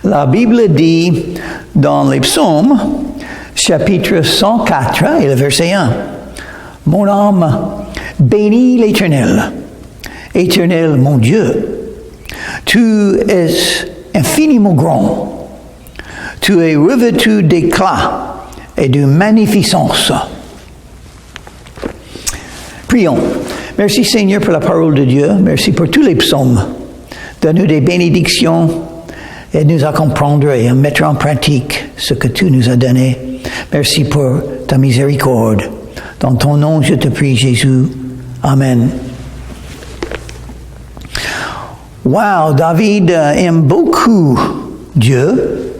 La Bible dit dans les psaumes, chapitre 104 et le verset 1, « Mon âme bénit l'Éternel. Éternel, mon Dieu, tu es infiniment grand. Tu es revêtu d'éclat et de magnificence. » Prions. Merci Seigneur pour la parole de Dieu. Merci pour tous les psaumes. Donne-nous des bénédictions. Aide-nous à comprendre et à mettre en pratique ce que tu nous as donné. Merci pour ta miséricorde. Dans ton nom, je te prie, Jésus. Amen. Wow, David aime beaucoup Dieu.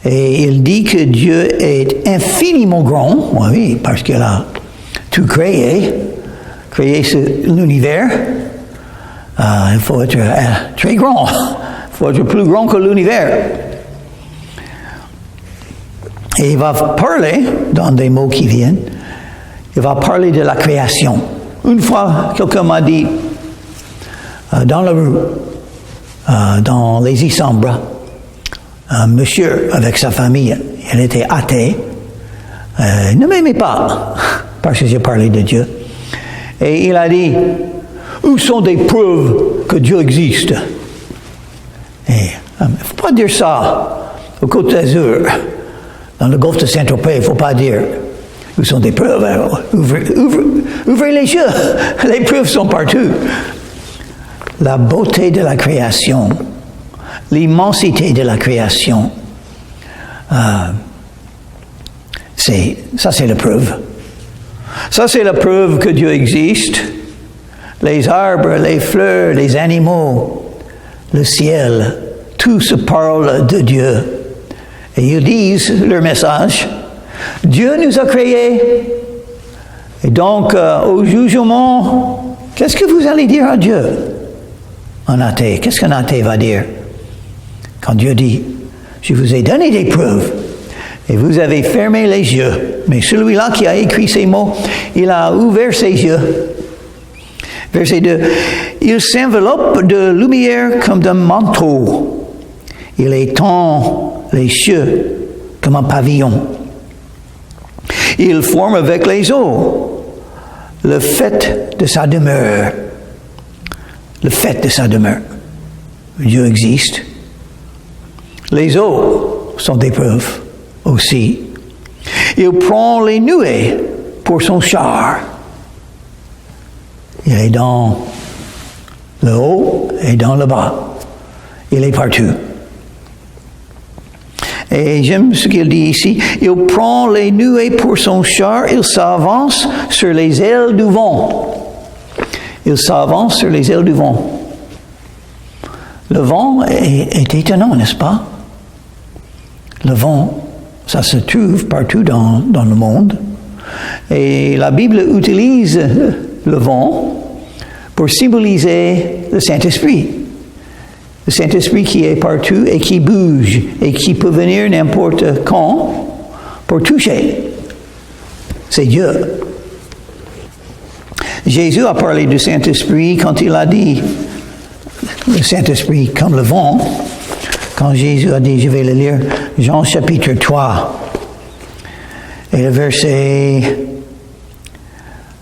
Et il dit que Dieu est infiniment grand. Oui, parce qu'il a tout créé l'univers. Il faut être très grand. Il faut être plus grand que l'univers. Et il va parler, dans des mots qui viennent, il va parler de la création. Une fois, quelqu'un m'a dit, dans la rue, dans les Isambres, un monsieur avec sa famille, il était athée, ne m'aimait pas, parce que j'ai parlé de Dieu. Et il a dit, où sont des preuves que Dieu existe? Et il ne faut pas dire ça au Côte d'Azur, dans le golfe de Saint-Tropez, il ne faut pas dire, où sont des preuves? Ouvrez les yeux, les preuves sont partout. La beauté de la création, l'immensité de la création, ça c'est la preuve. Ça c'est la preuve que Dieu existe. Les arbres, les fleurs, les animaux, le ciel, tout se parle de Dieu. Et ils disent leur message, Dieu nous a créés. Et donc, au jugement, qu'est-ce que vous allez dire à Dieu? Un athée, qu'est-ce qu'un athée va dire? Quand Dieu dit, je vous ai donné des preuves, et vous avez fermé les yeux. Mais celui-là qui a écrit ces mots, il a ouvert ses yeux. Verset 2. Il s'enveloppe de lumière comme d'un manteau. Il étend les cieux comme un pavillon. Il forme avec les eaux le fait de sa demeure. Le fait de sa demeure. Dieu existe. Les eaux sont des preuves aussi. Il prend les nuées pour son char. Il est dans le haut et dans le bas. Il est partout. Et j'aime ce qu'il dit ici. Il prend les nuées pour son char. Il s'avance sur les ailes du vent. Il s'avance sur les ailes du vent. Le vent est étonnant, n'est-ce pas? Le vent, ça se trouve partout dans le monde. Et la Bible utilise le vent pour symboliser le Saint-Esprit. Le Saint-Esprit qui est partout et qui bouge et qui peut venir n'importe quand pour toucher. C'est Dieu. Jésus a parlé du Saint-Esprit quand il a dit le Saint-Esprit comme le vent. Quand Jésus a dit, je vais le lire, Jean chapitre 3, et le verset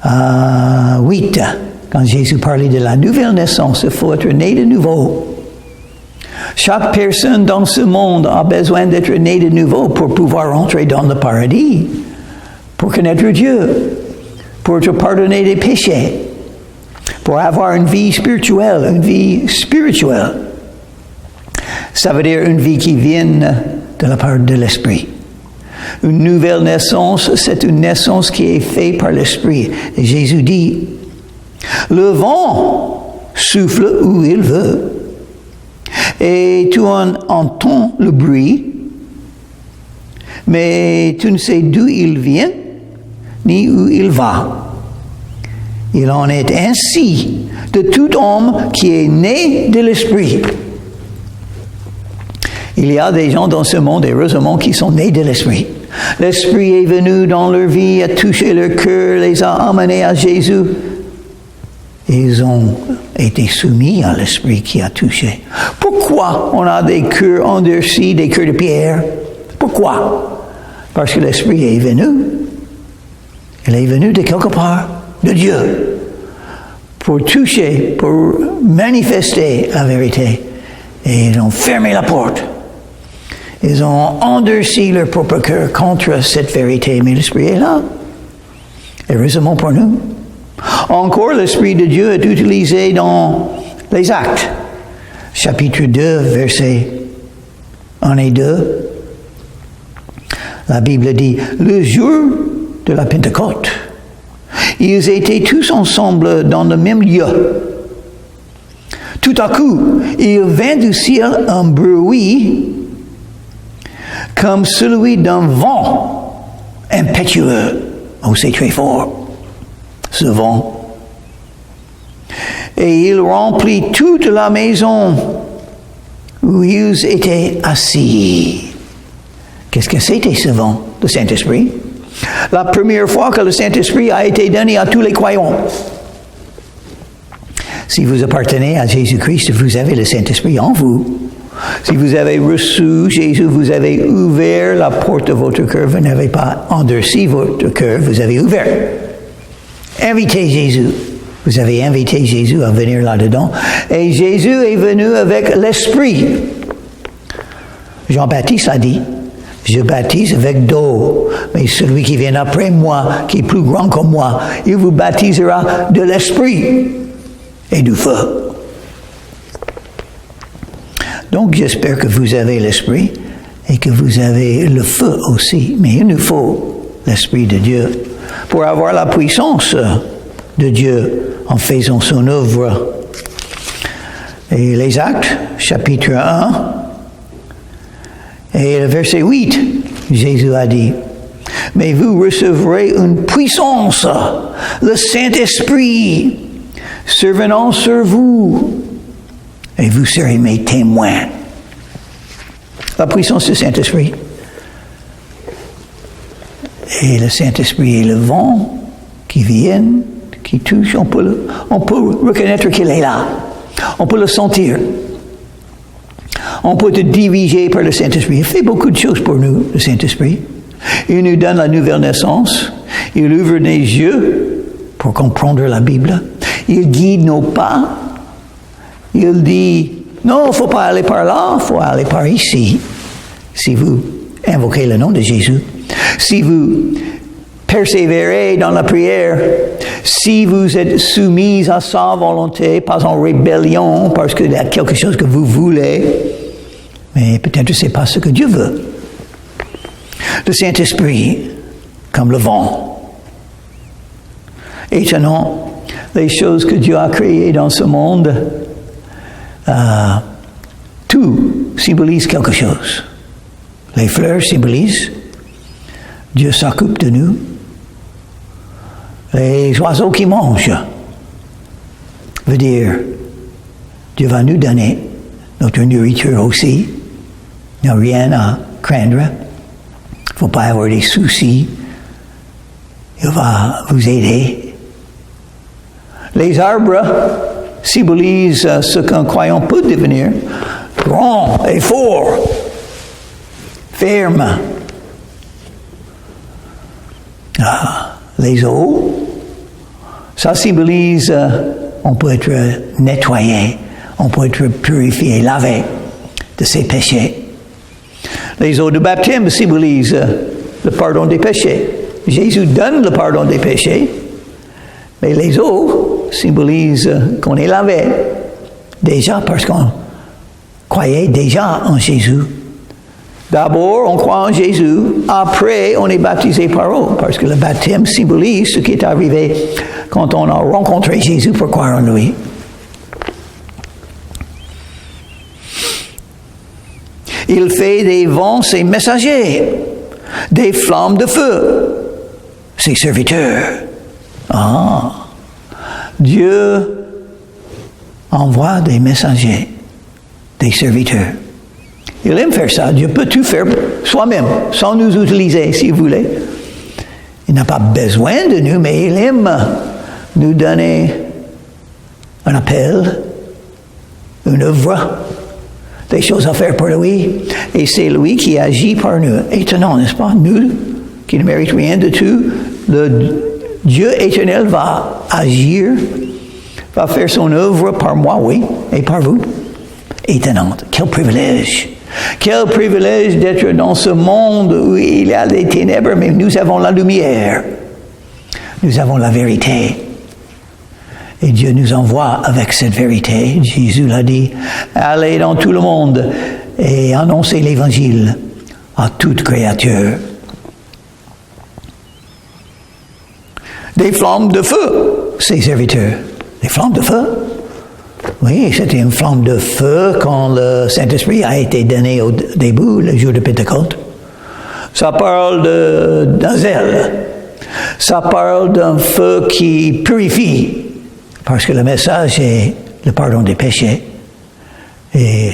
8, quand Jésus parlait de la nouvelle naissance, il faut être né de nouveau. Chaque personne dans ce monde a besoin d'être né de nouveau pour pouvoir entrer dans le paradis, pour connaître Dieu, pour être pardonné des péchés, pour avoir une vie spirituelle, Ça veut dire une vie qui vient de la part de l'Esprit. Une nouvelle naissance, c'est une naissance qui est faite par l'Esprit. Et Jésus dit, le vent souffle où il veut. Et tu entends le bruit, mais tu ne sais d'où il vient, ni où il va. Il en est ainsi de tout homme qui est né de l'Esprit. Il y a des gens dans ce monde, heureusement, qui sont nés de l'Esprit. L'Esprit est venu dans leur vie, a touché leur cœur, les a amenés à Jésus. ils ont été soumis à l'Esprit qui a touché. Pourquoi on a des cœurs endurcis, des cœurs de pierre? Pourquoi? Parce que l'Esprit est venu. Il est venu de quelque part, de Dieu, pour toucher, pour manifester la vérité. Et ils ont fermé la porte. Ils ont endurci leur propre cœur contre cette vérité, mais l'Esprit est là. Heureusement pour nous. Encore, l'Esprit de Dieu est utilisé dans les Actes. Chapitre 2, versets 1 et 2. La Bible dit, le jour de la Pentecôte, ils étaient tous ensemble dans le même lieu. Tout à coup, il vint du ciel un bruit comme celui d'un vent impétueux. Oh, c'est très fort, ce vent. Et il remplit toute la maison où ils étaient assis. Qu'est-ce que c'était ce vent, le Saint-Esprit? La première fois que le Saint-Esprit a été donné à tous les croyants. Si vous appartenez à Jésus-Christ, vous avez le Saint-Esprit en vous. Si vous avez reçu Jésus, vous avez ouvert la porte de votre cœur, vous n'avez pas endurci votre cœur, vous avez ouvert. Invitez Jésus. Vous avez invité Jésus à venir là-dedans. Et Jésus est venu avec l'Esprit. Jean-Baptiste a dit, je baptise avec d'eau, mais celui qui vient après moi, qui est plus grand que moi, il vous baptisera de l'Esprit et du feu. Donc, j'espère que vous avez l'Esprit et que vous avez le feu aussi. Mais il nous faut l'Esprit de Dieu pour avoir la puissance de Dieu en faisant son œuvre. Et les Actes, chapitre 1, et le verset 8, Jésus a dit, « Mais vous recevrez une puissance, le Saint-Esprit, survenant sur vous, et vous serez mes témoins. » La puissance du Saint-Esprit. Et le Saint-Esprit est le vent qui vient, qui touche. On peut reconnaître qu'il est là. On peut le sentir. On peut être dirigé par le Saint-Esprit. Il fait beaucoup de choses pour nous, le Saint-Esprit. Il nous donne la nouvelle naissance. Il ouvre les yeux pour comprendre la Bible. Il guide nos pas. Il dit, non, il ne faut pas aller par là, il faut aller par ici. Si vous invoquez le nom de Jésus, si vous persévérez dans la prière, si vous êtes soumis à sa volonté, pas en rébellion, parce qu'il y a quelque chose que vous voulez, mais peut-être ce n'est pas ce que Dieu veut. Le Saint-Esprit, comme le vent. Étonnant, les choses que Dieu a créées dans ce monde, tout symbolise quelque chose. Les fleurs symbolisent Dieu s'occupe de nous. Les oiseaux qui mangent veut dire Dieu va nous donner notre nourriture aussi. Il n'y a rien à craindre. Il ne faut pas avoir des soucis. Il va vous aider. Les arbres symbolisent ce qu'un croyant peut devenir, grand et fort, ferme. Les eaux, ça symbolise on peut être nettoyé, on peut être purifié, lavé de ses péchés. Les eaux de baptême symbolisent le pardon des péchés. Jésus donne le pardon des péchés, mais les eaux symbolisent qu'on est lavé déjà parce qu'on croyait déjà en Jésus. D'abord, on croit en Jésus. Après, on est baptisé par eau. Parce que le baptême symbolise ce qui est arrivé quand on a rencontré Jésus pour croire en lui. Il fait des vents ses messagers, des flammes de feu, ses serviteurs. Dieu envoie des messagers, des serviteurs. Il aime faire ça. Dieu peut tout faire soi-même, sans nous utiliser, si vous voulez. Il n'a pas besoin de nous, mais il aime nous donner un appel, une œuvre, des choses à faire pour lui, et c'est lui qui agit par nous. Étonnant, n'est-ce pas? Nous, qui ne méritons rien de tout, le Dieu éternel va agir, va faire son œuvre par moi, oui, et par vous. Étonnant. Quel privilège! Quel privilège d'être dans ce monde où il y a des ténèbres, mais nous avons la lumière. Nous avons la vérité. Et Dieu nous envoie avec cette vérité. Jésus l'a dit, allez dans tout le monde et annoncez l'évangile à toute créature. Des flammes de feu, ses serviteurs. Des flammes de feu. Oui, c'était une flamme de feu quand le Saint-Esprit a été donné au début, le jour de Pentecôte. Ça parle d'un zèle. Ça parle d'un feu qui purifie. Parce que le message est le pardon des péchés. Et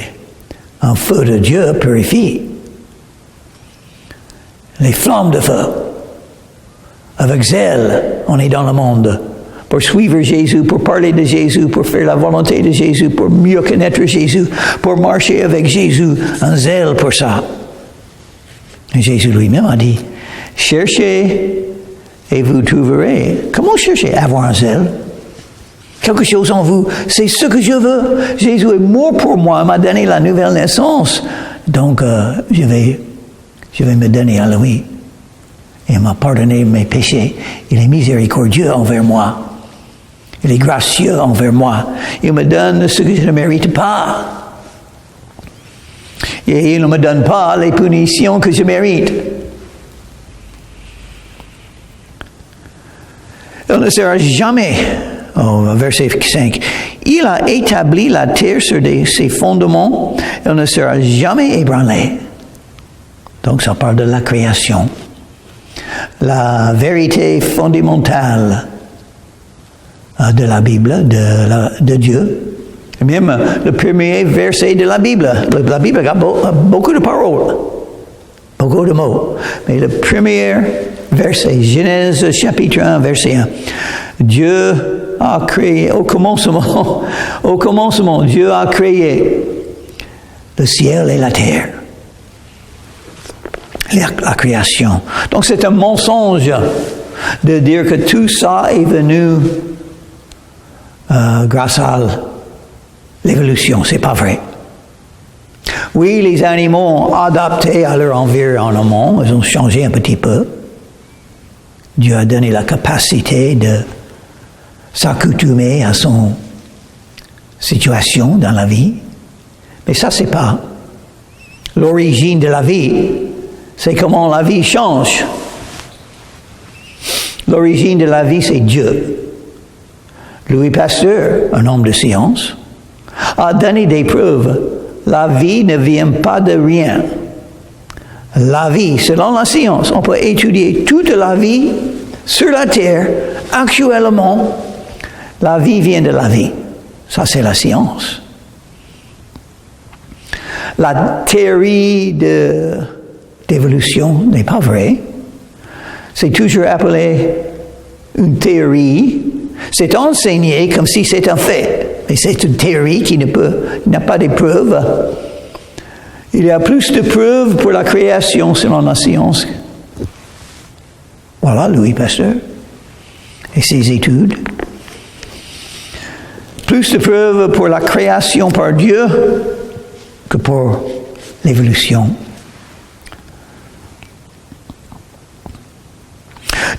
un feu de Dieu purifie. Les flammes de feu. Avec zèle, on est dans le monde. Pour suivre Jésus, pour parler de Jésus, pour faire la volonté de Jésus, pour mieux connaître Jésus, pour marcher avec Jésus. Un zèle pour ça. Et Jésus lui-même a dit, cherchez et vous trouverez. Comment chercher? Avoir un zèle. Quelque chose en vous, c'est ce que je veux. Jésus est mort pour moi, il m'a donné la nouvelle naissance. Donc, je vais me donner à lui. Il m'a pardonné mes péchés. Il est miséricordieux envers moi. Il est gracieux envers moi. Il me donne ce que je ne mérite pas. Et il ne me donne pas les punitions que je mérite. Il ne sera jamais... verset 5. Il a établi la terre sur ses fondements. Elle ne sera jamais ébranlée. Donc ça parle de la création. La vérité fondamentale de la Bible, de Dieu. Et même le premier verset de la Bible. La Bible a beaucoup de paroles. Beaucoup de mots. Mais le premier verset, Genèse chapitre 1, verset 1. Dieu a créé, au commencement, Dieu a créé le ciel et la terre. La création. Donc c'est un mensonge de dire que tout ça est venu grâce à l'évolution. C'est pas vrai. Oui, les animaux ont adapté à leur environnement, ils ont changé un petit peu. Dieu a donné la capacité de s'accoutumer à son situation dans la vie. Mais ça, c'est pas l'origine de la vie. C'est comment la vie change. L'origine de la vie, c'est Dieu. Louis Pasteur, un homme de science, a donné des preuves. La vie ne vient pas de rien. La vie, selon la science, on peut étudier toute la vie sur la terre. Actuellement, la vie vient de la vie. Ça, c'est la science. La théorie d'évolution n'est pas vraie. C'est toujours appelé une théorie. C'est enseigné comme si c'était un fait. Mais c'est une théorie qui n'a pas de preuves. Il y a plus de preuves pour la création selon la science. Voilà Louis Pasteur et ses études. Plus de preuves pour la création par Dieu que pour l'évolution.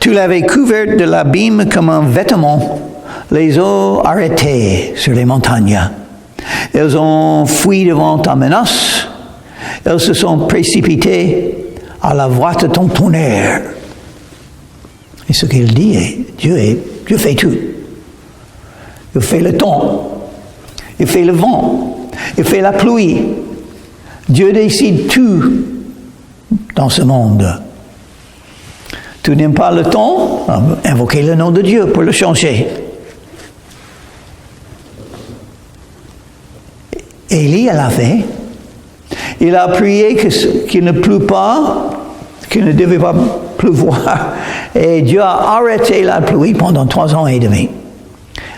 Tu l'avais couverte de l'abîme comme un vêtement. Les eaux arrêtées sur les montagnes. Elles ont fui devant ta menace. Elles se sont précipitées à la voix de ton tonnerre. Et ce qu'il dit est, Dieu fait tout. Il fait le temps. Il fait le vent. Il fait la pluie. Dieu décide tout dans ce monde. Tu n'aimes pas le temps? Invoquez le nom de Dieu pour le changer. Élie l'a fait. Il a prié qu'il ne pleut pas, qu'il ne devait pas pleuvoir. Et Dieu a arrêté la pluie pendant 3 ans et demi.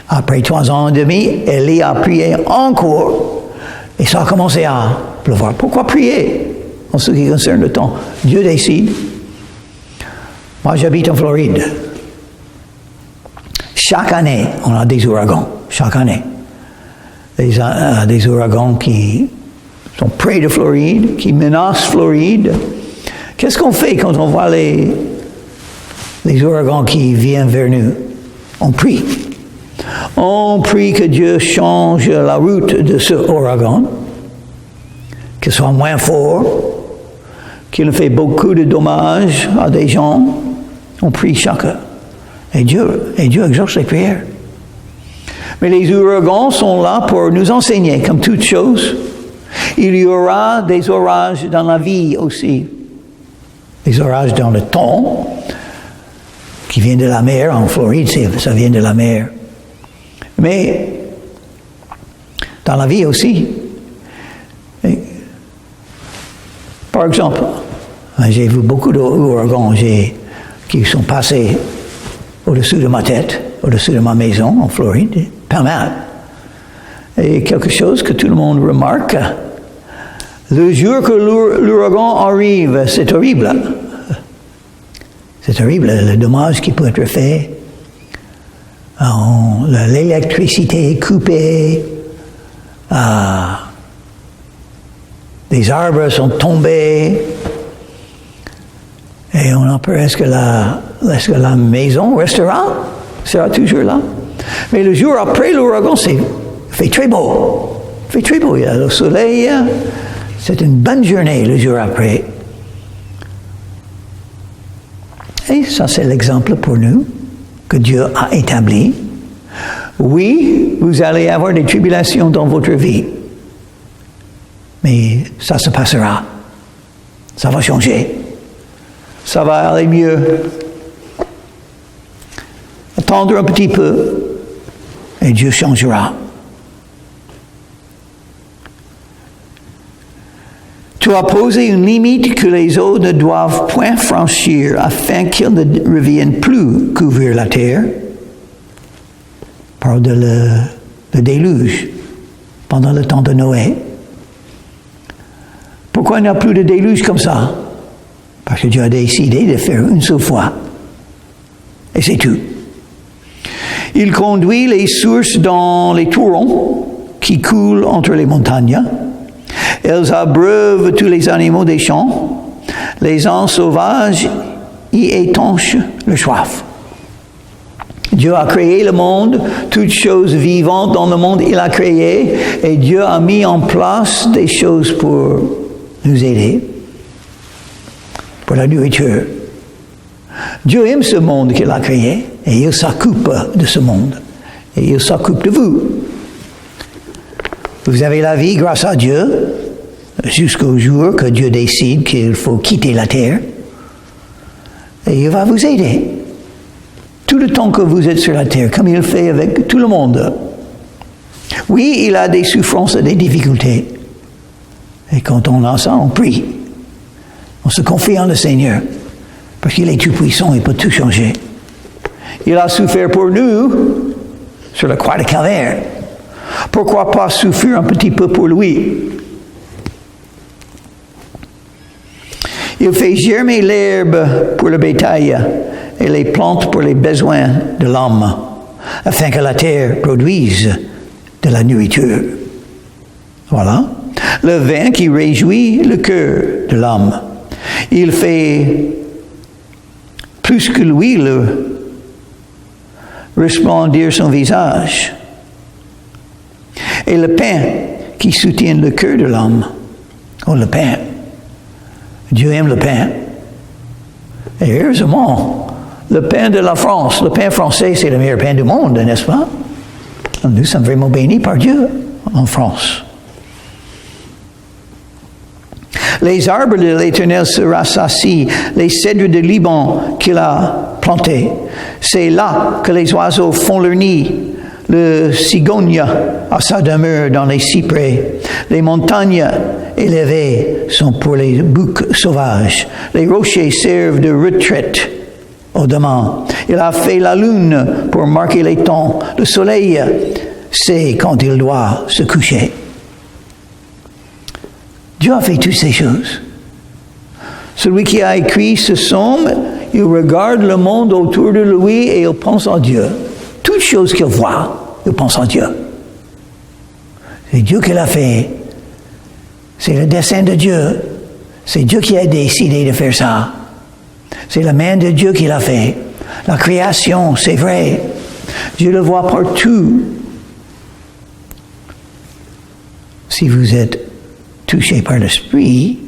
Après 3 ans et demi, Élie a prié encore et ça a commencé à pleuvoir. Pourquoi prier en ce qui concerne le temps? Dieu décide. Moi, j'habite en Floride. Chaque année, on a des ouragans. Chaque année. Des ouragans qui sont près de Floride, qui menacent Floride. Qu'est-ce qu'on fait quand on voit les ouragans qui viennent vers nous? On prie. On prie que Dieu change la route de ce ouragan, qu'il soit moins fort, qu'il ne fait beaucoup de dommages à des gens. On prie chacun. Et Dieu exauce les prières. Mais les ouragans sont là pour nous enseigner, comme toute chose. Il y aura des orages dans la vie aussi. Des orages dans le temps, qui viennent de la mer. En Floride, ça vient de la mer. Mais dans la vie aussi. Par exemple, j'ai vu beaucoup d'ouragans qui sont passés au-dessus de ma tête, au-dessus de ma maison en Floride, pas mal. Et quelque chose que tout le monde remarque, le jour que l'ouragan arrive, c'est horrible. C'est horrible, le dommage qui peut être fait. L'électricité est coupée, des arbres sont tombés, et on a peur, est-ce que la maison sera toujours là? Mais le jour après l'ouragan, il fait très beau. Il fait très beau, il y a le soleil. C'est une bonne journée le jour après. Et ça, c'est l'exemple pour nous que Dieu a établi. Oui, vous allez avoir des tribulations dans votre vie. Mais ça se passera. Ça va changer. Ça va aller mieux. Attendre un petit peu et Dieu changera. Tu as posé une limite que les eaux ne doivent point franchir afin qu'ils ne reviennent plus couvrir la terre. Parle de le déluge pendant le temps de Noé. Pourquoi il n'y a plus de déluge comme ça? Parce que Dieu a décidé de faire une seule fois. Et c'est tout. Il conduit les sources dans les torrents qui coulent entre les montagnes. Elles abreuvent tous les animaux des champs. Les ânes sauvages y étanchent le soif. Dieu a créé le monde, toutes choses vivantes dans le monde, il a créé, et Dieu a mis en place des choses pour nous aider, pour la nourriture. Dieu aime ce monde qu'il a créé, et il s'occupe de ce monde, et il s'occupe de vous. Vous avez la vie grâce à Dieu, jusqu'au jour que Dieu décide qu'il faut quitter la terre, et il va vous aider. Tout le temps que vous êtes sur la terre, comme il fait avec tout le monde. Oui, il a des souffrances et des difficultés. Et quand on a ça, on prie. On se confie en le Seigneur. Parce qu'il est tout puissant, il peut tout changer. Il a souffert pour nous sur la croix de Calvaire. Pourquoi pas souffrir un petit peu pour lui? Il fait germer l'herbe pour le bétail et les plantes pour les besoins de l'homme, afin que la terre produise de la nourriture. Voilà. Le vin qui réjouit le cœur de l'homme. Il fait plus que l'huile resplendir son visage. Et le pain qui soutient le cœur de l'homme. Oh, le pain. Dieu aime le pain. Et heureusement, le pain de la France, le pain français, c'est le meilleur pain du monde, n'est-ce pas? Nous sommes vraiment bénis par Dieu en France. Les arbres de l'Éternel se rassasient, les cèdres de Liban qu'il a plantés. C'est là que les oiseaux font leur nid. Le cigogne a sa demeure dans les cyprès. Les montagnes élevées sont pour les boucs sauvages. Les rochers servent de retraite Autrement, il a fait la lune pour marquer les temps. Le soleil sait quand il doit se coucher. Dieu a fait toutes ces choses. Celui qui a écrit ce psaume, il regarde le monde autour de lui et il pense en Dieu. Toutes choses qu'il voit, il pense en Dieu. C'est Dieu qui l'a fait. C'est le dessein de Dieu. C'est Dieu qui a décidé de faire ça. C'est la main de Dieu qui l'a fait. La création, c'est vrai. Dieu le voit partout. Si vous êtes touché par l'Esprit,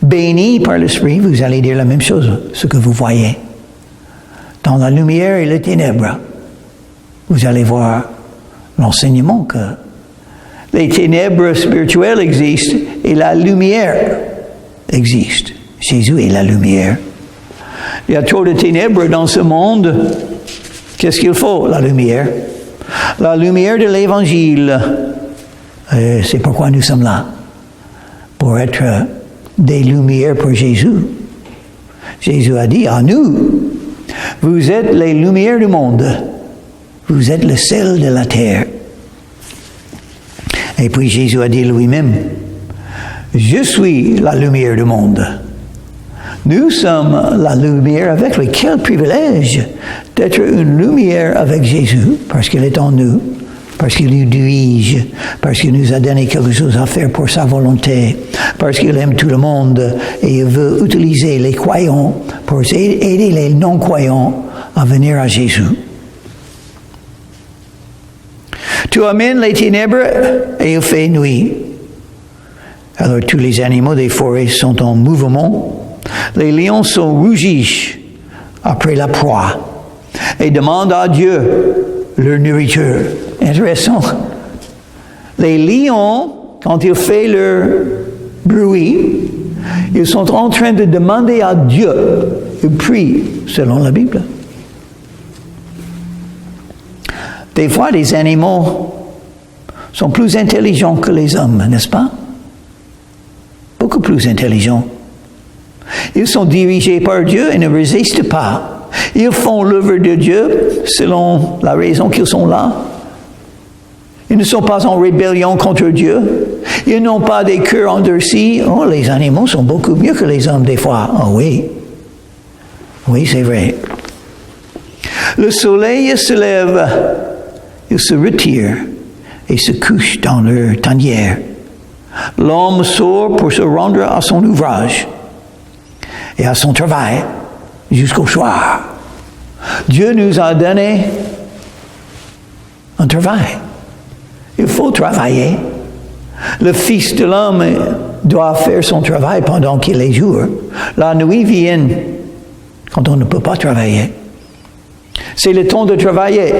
béni par l'Esprit, vous allez dire la même chose, ce que vous voyez. Dans la lumière et les ténèbres, vous allez voir l'enseignement que les ténèbres spirituelles existent et la lumière existe. Jésus est la lumière. Il y a trop de ténèbres dans ce monde. Qu'est-ce qu'il faut? La lumière. La lumière de l'Évangile. C'est pourquoi nous sommes là. Pour être des lumières pour Jésus. Jésus a dit à nous, vous êtes les lumières du monde. Vous êtes le sel de la terre. Et puis Jésus a dit lui-même, je suis la lumière du monde. Nous sommes la lumière avec lui. Quel privilège d'être une lumière avec Jésus, parce qu'il est en nous, parce qu'il nous dirige, parce qu'il nous a donné quelque chose à faire pour sa volonté, parce qu'il aime tout le monde et il veut utiliser les croyants pour aider les non-croyants à venir à Jésus. Tu amènes les ténèbres et il fait nuit. Alors tous les animaux des forêts sont en mouvement. Les lions sont rougis après la proie et demandent à Dieu leur nourriture. Intéressant. Les lions, quand ils font leur bruit, ils sont en train de demander à Dieu. Ils prient selon la Bible. Des fois, les animaux sont plus intelligents que les hommes, n'est-ce pas? Beaucoup plus intelligents. Ils sont dirigés par Dieu et ne résistent pas. Ils font l'œuvre de Dieu selon la raison qu'ils sont là. Ils ne sont pas en rébellion contre Dieu. Ils n'ont pas des cœurs endurcis. Oh, les animaux sont beaucoup mieux que les hommes des fois. Oh oui. Oui, c'est vrai. Le soleil se lève. Ils se retirent et se couchent dans leur tanière. L'homme sort pour se rendre à son ouvrage et à son travail jusqu'au soir. Dieu nous a donné un travail. Il faut travailler. Le Fils de l'homme doit faire son travail pendant qu'il est jour. La nuit vient quand on ne peut pas travailler. C'est le temps de travailler.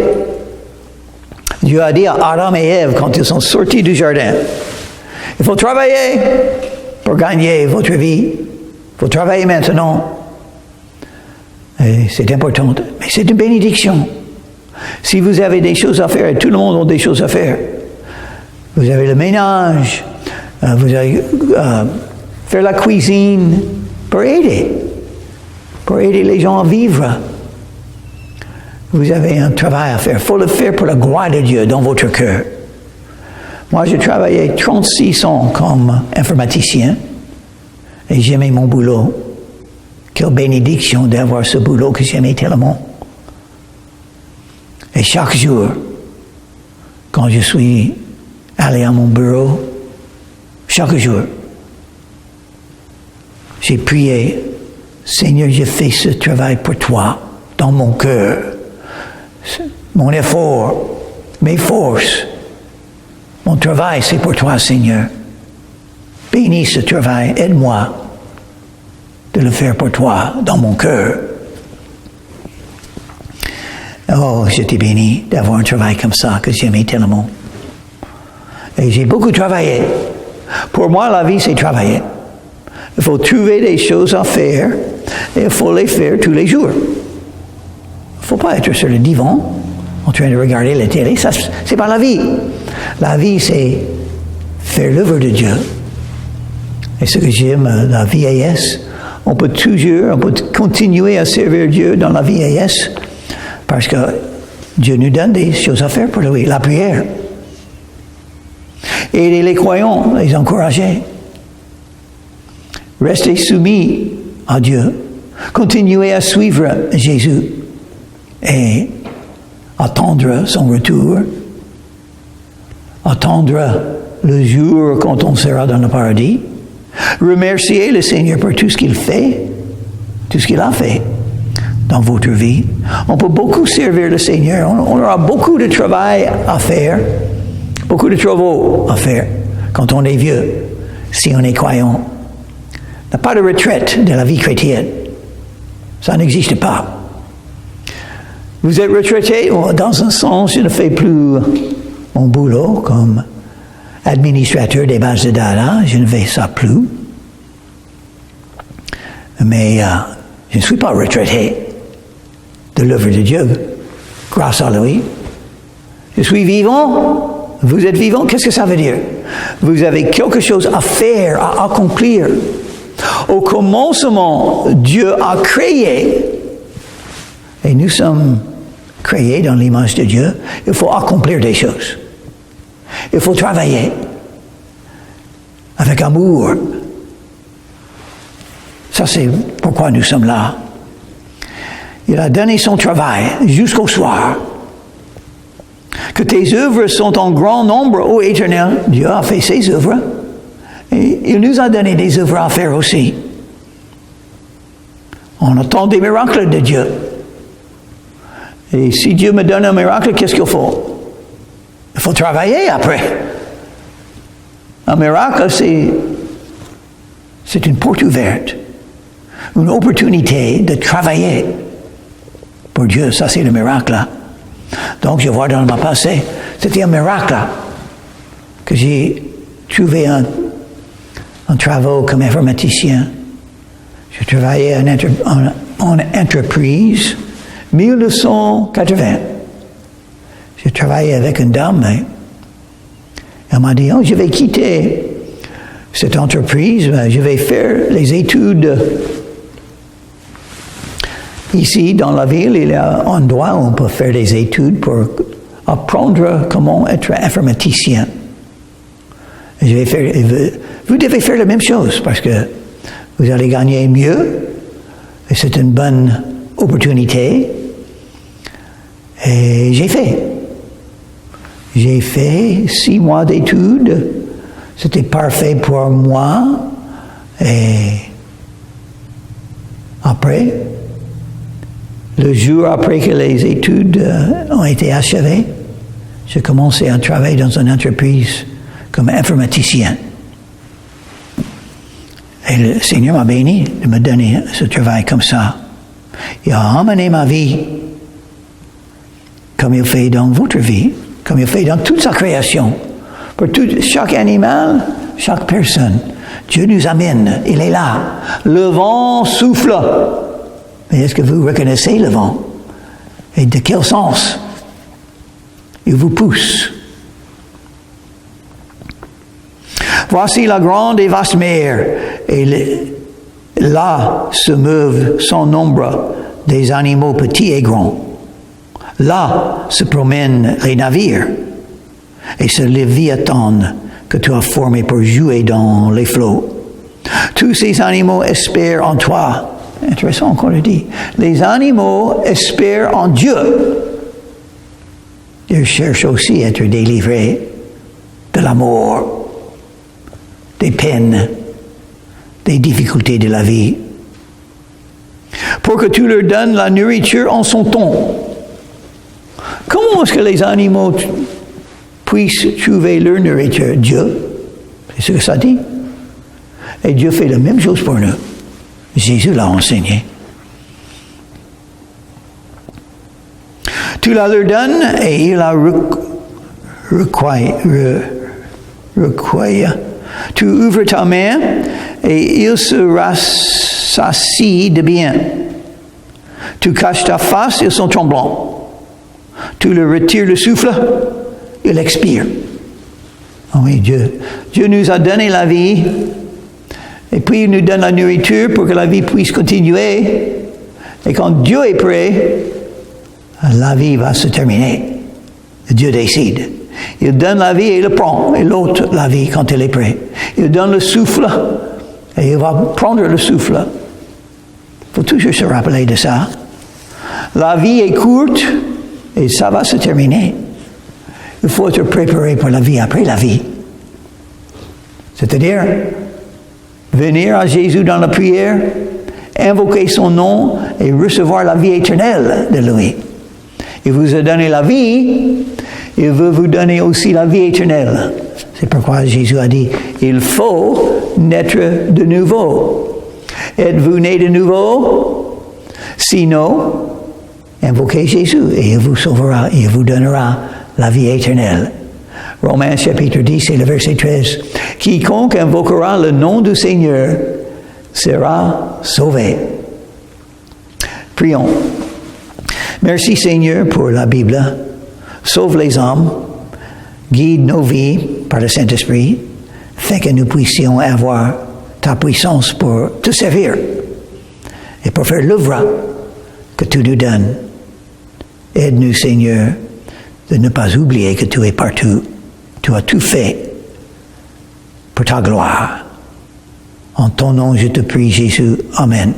Dieu a dit à Adam et Ève quand ils sont sortis du jardin, il faut travailler pour gagner votre vie. Il faut travailler maintenant. Et c'est important, mais c'est une bénédiction. Si vous avez des choses à faire, et tout le monde a des choses à faire, vous avez le ménage, vous allez faire la cuisine pour aider les gens à vivre. Vous avez un travail à faire. Il faut le faire pour la gloire de Dieu dans votre cœur. Moi, j'ai travaillé 36 ans comme informaticien et j'aimais mon boulot. Quelle bénédiction d'avoir ce boulot que j'aimais tellement. Et chaque jour, quand je suis allé à mon bureau, chaque jour, j'ai prié, Seigneur, j'ai fait ce travail pour toi, dans mon cœur. Mon effort, mes forces, mon travail, c'est pour toi, Seigneur. Bénis ce travail, aide-moi de le faire pour toi, dans mon cœur. Oh, j'étais béni d'avoir un travail comme ça, que j'aimais tellement. Et j'ai beaucoup travaillé. Pour moi, la vie, c'est travailler. Il faut trouver des choses à faire et il faut les faire tous les jours. Il ne faut pas être sur le divan en train de regarder la télé. Ça, c'est pas la vie. La vie, c'est faire l'œuvre de Dieu. Et ce que j'aime, la vieillesse, On peut continuer à servir Dieu dans la vieillesse parce que Dieu nous donne des choses à faire pour lui, la prière. Et les croyants, les encourager. Restez soumis à Dieu. Continuez à suivre Jésus et attendre son retour. Attendre le jour quand on sera dans le paradis. Remerciez le Seigneur pour tout ce qu'il fait, tout ce qu'il a fait dans votre vie. On peut beaucoup servir le Seigneur. On aura beaucoup de travail à faire, beaucoup de travaux à faire quand on est vieux, si on est croyant. Il n'y a pas de retraite de la vie chrétienne. Ça n'existe pas. Vous êtes retraité, dans un sens, je ne fais plus mon boulot comme administrateur des bases de data, je ne fais ça plus. Mais je ne suis pas retraité de l'œuvre de Dieu, grâce à lui. Je suis vivant. Vous êtes vivant, qu'est-ce que ça veut dire? Vous avez quelque chose à faire, à accomplir. Au commencement, Dieu a créé, et nous sommes créés dans l'image de Dieu, il faut accomplir des choses. Il faut travailler avec amour. Ça, c'est pourquoi nous sommes là. Il a donné son travail jusqu'au soir. Que tes œuvres sont en grand nombre, ô Éternel. Dieu a fait ses œuvres. Et il nous a donné des œuvres à faire aussi. On attend des miracles de Dieu. Et si Dieu me donne un miracle, qu'est-ce qu'il faut? Il faut travailler après. Un miracle, c'est une porte ouverte, une opportunité de travailler pour Dieu. Ça, c'est le miracle. Donc, je vois dans ma passé, c'était un miracle que j'ai trouvé un travail comme informaticien. Je travaillais en entreprise 1980. J'ai travaillé avec une dame, et elle m'a dit, je vais quitter cette entreprise, je vais faire les études ici dans la ville. Il y a un endroit où on peut faire des études pour apprendre comment être informaticien. Vous devez faire la même chose parce que vous allez gagner mieux et c'est une bonne opportunité. Et j'ai fait 6 mois d'études. C'était parfait pour moi. Et après, le jour après que les études ont été achevées, j'ai commencé à travailler dans une entreprise comme informaticien. Et le Seigneur m'a béni de me donner ce travail comme ça. Il a amené ma vie comme il fait dans votre vie, comme il fait dans toute sa création. Pour chaque animal, chaque personne, Dieu nous amène, il est là. Le vent souffle. Mais est-ce que vous reconnaissez le vent? Et de quel sens? Il vous pousse. Voici la grande et vaste mer, et là se meuvent sans nombre des animaux petits et grands. Là se promènent les navires, et ce léviathan que tu as formé pour jouer dans les flots. Tous ces animaux espèrent en toi. Intéressant qu'on le dit. Les animaux espèrent en Dieu. Ils cherchent aussi à être délivrés de la mort, des peines, des difficultés de la vie. Pour que tu leur donnes la nourriture en son temps. Comment est-ce que les animaux puissent trouver leur nourriture? Dieu. C'est ce que ça dit. Et Dieu fait la même chose pour nous. Jésus l'a enseigné. Tu la leur donnes et il la recueille. Tu ouvres ta main et il se rassasie de bien. Tu caches ta face, ils sont tremblants. Tu leur retires le souffle, il expire. Oh oui, Dieu nous a donné la vie. Et puis il nous donne la nourriture pour que la vie puisse continuer. Et quand Dieu est prêt, la vie va se terminer. Dieu décide. Il donne la vie et il le prend. Et l'autre, la vie, quand il est prêt. Il donne le souffle et il va prendre le souffle. Il faut toujours se rappeler de ça. La vie est courte et ça va se terminer. Il faut être préparé pour la vie après la vie. C'est-à-dire, venir à Jésus dans la prière, invoquer son nom et recevoir la vie éternelle de lui. Il vous a donné la vie, il veut vous donner aussi la vie éternelle. C'est pourquoi Jésus a dit, il faut naître de nouveau. Êtes-vous né de nouveau? Sinon, invoquez Jésus et il vous sauvera, il vous donnera la vie éternelle. Romains chapitre 10 et le verset 13. Quiconque invoquera le nom du Seigneur sera sauvé. Prions. Merci Seigneur pour la Bible. Sauve les âmes, guide nos vies par le Saint-Esprit, fait que nous puissions avoir ta puissance pour te servir et pour faire l'œuvre que tu nous donnes. Aide-nous Seigneur de ne pas oublier que tu es partout. Tu as tout fait pour ta gloire. En ton nom, je te prie, Jésus. Amen.